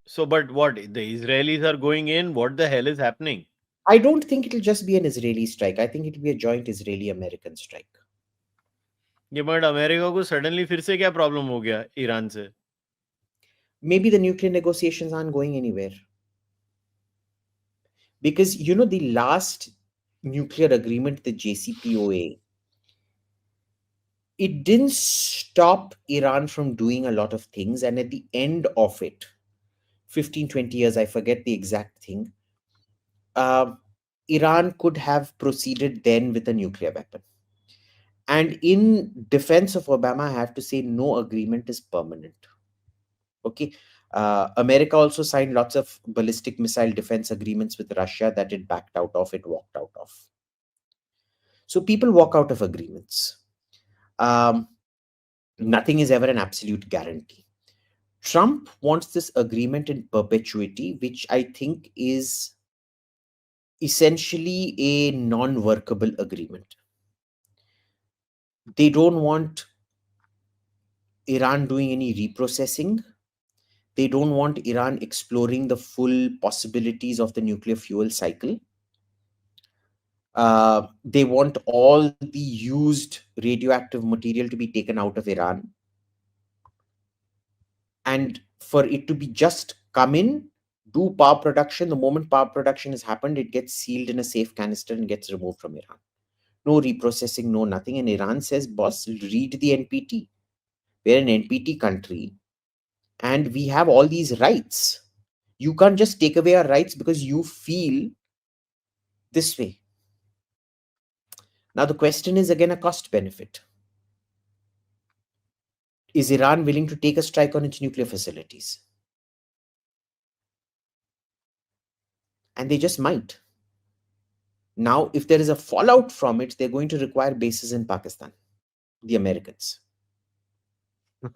So, but what? The Israelis are going in? What the hell is happening? I don't think it'll just be an Israeli strike. I think it'll be a joint Israeli-American strike. ये but America को suddenly फिर से क्या problem हो गया Iran से? Maybe the nuclear negotiations aren't going anywhere. Because, the last nuclear agreement, the JCPOA, it didn't stop Iran from doing a lot of things. And at the end of it, 15, 20 years, I forget the exact thing, Iran could have proceeded then with a nuclear weapon. And in defense of Obama, I have to say no agreement is permanent. Okay. America also signed lots of ballistic missile defense agreements with Russia that it backed out of, it walked out of. So people walk out of agreements. Nothing is ever an absolute guarantee. Trump wants this agreement in perpetuity, which I think is essentially a non-workable agreement. They don't want Iran doing any reprocessing. They don't want Iran exploring the full possibilities of the nuclear fuel cycle. They want all the used radioactive material to be taken out of Iran. And for it to be just come in, do power production. The moment power production has happened, it gets sealed in a safe canister and gets removed from Iran. No reprocessing, no nothing. And Iran says, boss, read the NPT. We're an NPT country and we have all these rights. You can't just take away our rights because you feel this way. Now, the question is again a cost benefit. Is Iran willing to take a strike on its nuclear facilities? And they just might. Now, if there is a fallout from it, they're going to require bases in Pakistan, the Americans.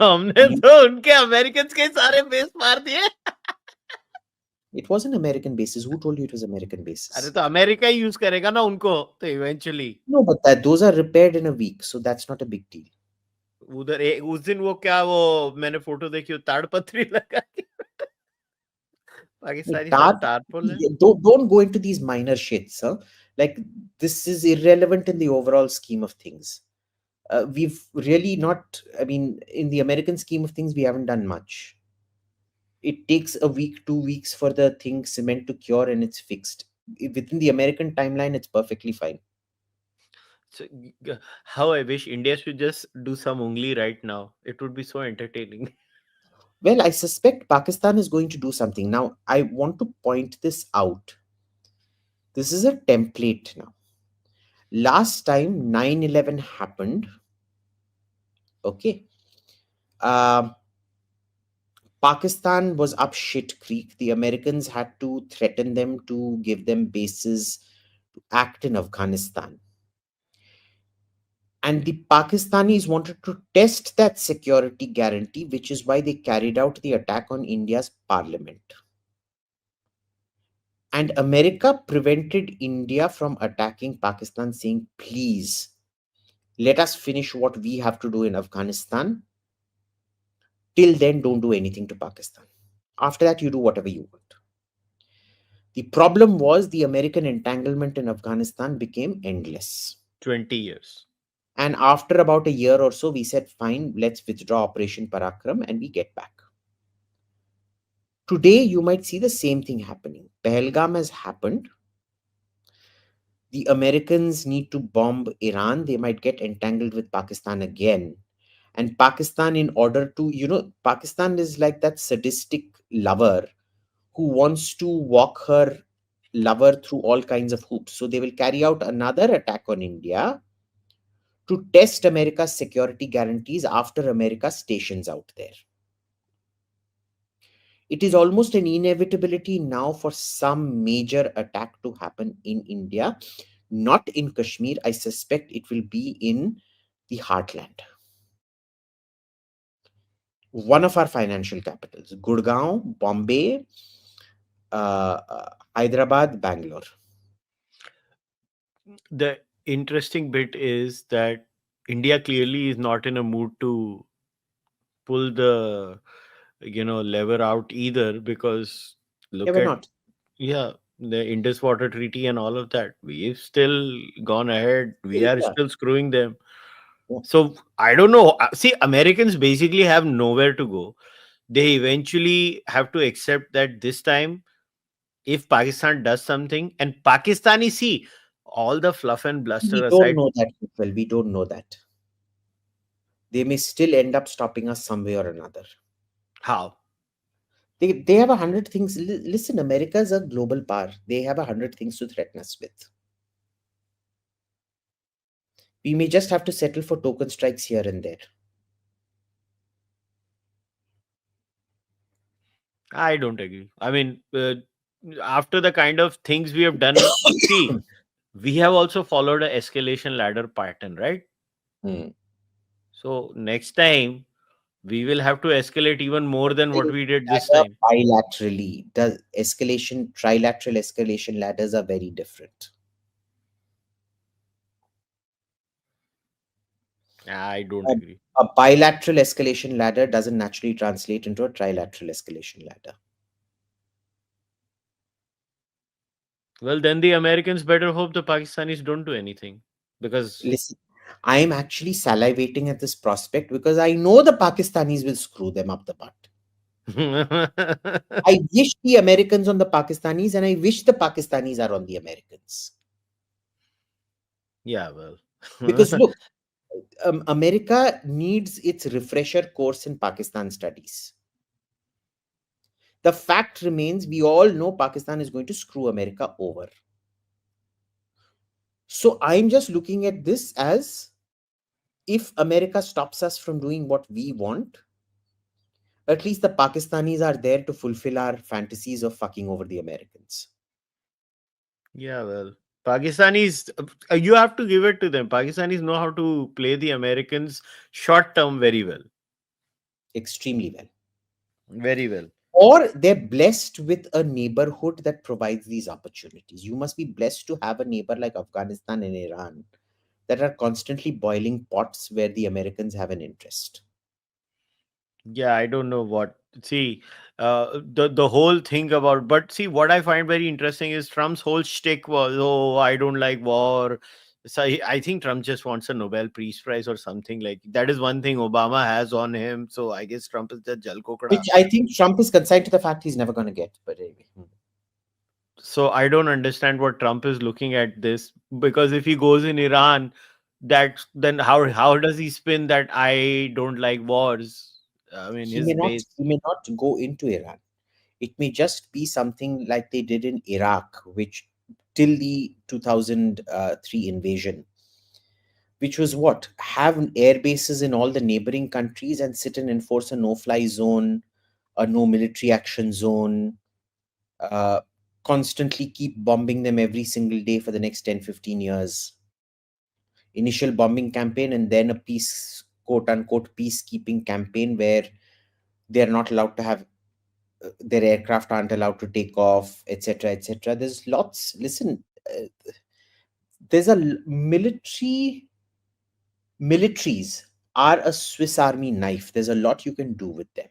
हमने तो उनके Americans के सारे base मार दिए. It wasn't American bases. Who told you it was American bases? अरे तो America ही use करेगा ना उनको तो eventually. No, but those are repaired in a week, so that's not a big deal. उधर उस दिन वो क्या वो मैंने फोटो देखी ताड़पत्री लगा के पाकिस्तानी सब तारपुल है. Don't go into these minor shits. Huh? Like, this is irrelevant in the overall scheme of things. We've really not, I mean, in the American scheme of things, we haven't done much. It takes a week, 2 weeks for the thing cement to cure and it's fixed. Within the American timeline, it's perfectly fine. So, how I wish India should just do some ungli right now. It would be so entertaining. Well, I suspect Pakistan is going to do something. Now, I want to point this out. This is a template now. Last time 9/11 happened, okay, Pakistan was up shit creek. The Americans had to threaten them to give them bases to act in Afghanistan. And the Pakistanis wanted to test that security guarantee, which is why they carried out the attack on India's parliament. And America prevented India from attacking Pakistan, saying, please, let us finish what we have to do in Afghanistan. Till then, don't do anything to Pakistan. After that, you do whatever you want. The problem was the American entanglement in Afghanistan became endless. 20 years. And after about a year or so, we said, fine, let's withdraw Operation Parakram and we get back. Today, you might see the same thing happening. Pahalgam has happened. The Americans need to bomb Iran. They might get entangled with Pakistan again. And Pakistan, in order to, Pakistan is like that sadistic lover who wants to walk her lover through all kinds of hoops. So they will carry out another attack on India to test America's security guarantees after America stations out there. It is almost an inevitability now for some major attack to happen in India, not in Kashmir. I suspect it will be in the heartland. One of our financial capitals, Gurgaon, Bombay, Hyderabad, Bangalore. The interesting bit is that India clearly is not in a mood to pull the lever out either, because Yeah, look we're at, not. yeah, the Indus Water Treaty and all of that. We've still gone ahead. We are Yeah, still screwing them. yeah. So I don't know. See, Americans basically have nowhere to go. They eventually have to accept that this time, if Pakistan does something, and Pakistani, see, all the fluff and bluster We don't aside, know that, well. We don't know that. They may still end up stopping us some way or another. how? They have 100 things. Listen, America is a global power. They have 100 things to threaten us with. We may just have to settle for token strikes here and there. I don't agree. I mean, after the kind of things we have done, see, we have also followed a escalation ladder pattern, right? Hmm. So next time we will have to escalate even more than what we did this Ladder time. bilaterally. The escalation, trilateral escalation ladders are very different. I don't A, agree. a bilateral escalation ladder doesn't naturally translate into a trilateral escalation ladder. Well, then the Americans better hope the Pakistanis don't do anything, because Listen, I am actually salivating at this prospect because I know the Pakistanis will screw them up the butt. I wish the Americans on the Pakistanis, and I wish the Pakistanis are on the Americans. yeah, well, Because look, America needs its refresher course in Pakistan studies. The fact remains, we all know Pakistan is going to screw America over. So I'm just looking at this as, if America stops us from doing what we want, at least the Pakistanis are there to fulfill our fantasies of fucking over the Americans. yeah, well, Pakistanis, you have to give it to them. Pakistanis know how to play the Americans short term very well. Extremely well. Very well. Or they're blessed with a neighborhood that provides these opportunities. You must be blessed to have a neighbor like Afghanistan and Iran that are constantly boiling pots where the Americans have an interest. Yeah, I don't know what. See, the whole thing about, but see, what I find very interesting is Trump's whole shtick was, oh, I don't like war. So I think Trump just wants a Nobel Peace Prize or something, like that is one thing Obama has on him. So I guess Trump is the jal kokda. Which I think Trump is consigned to the fact he's never going to get. But anyway. So I don't understand what Trump is looking at this, because if he goes in Iran, that then how does he spin that I don't like wars? I mean, He his may not base. he may not go into Iran. It may just be something like they did in Iraq, which till the 2003 invasion, which was what? Have air bases in all the neighboring countries and sit and enforce a no-fly zone, a no military action zone, uh, constantly keep bombing them every single day for the next 10-15 years. Initial bombing campaign and then a peace, quote unquote, peacekeeping campaign where they're not allowed to have their aircraft aren't allowed to take off, etc., etc. There's lots. Listen, there's a militaries are a Swiss Army knife. There's a lot you can do with them.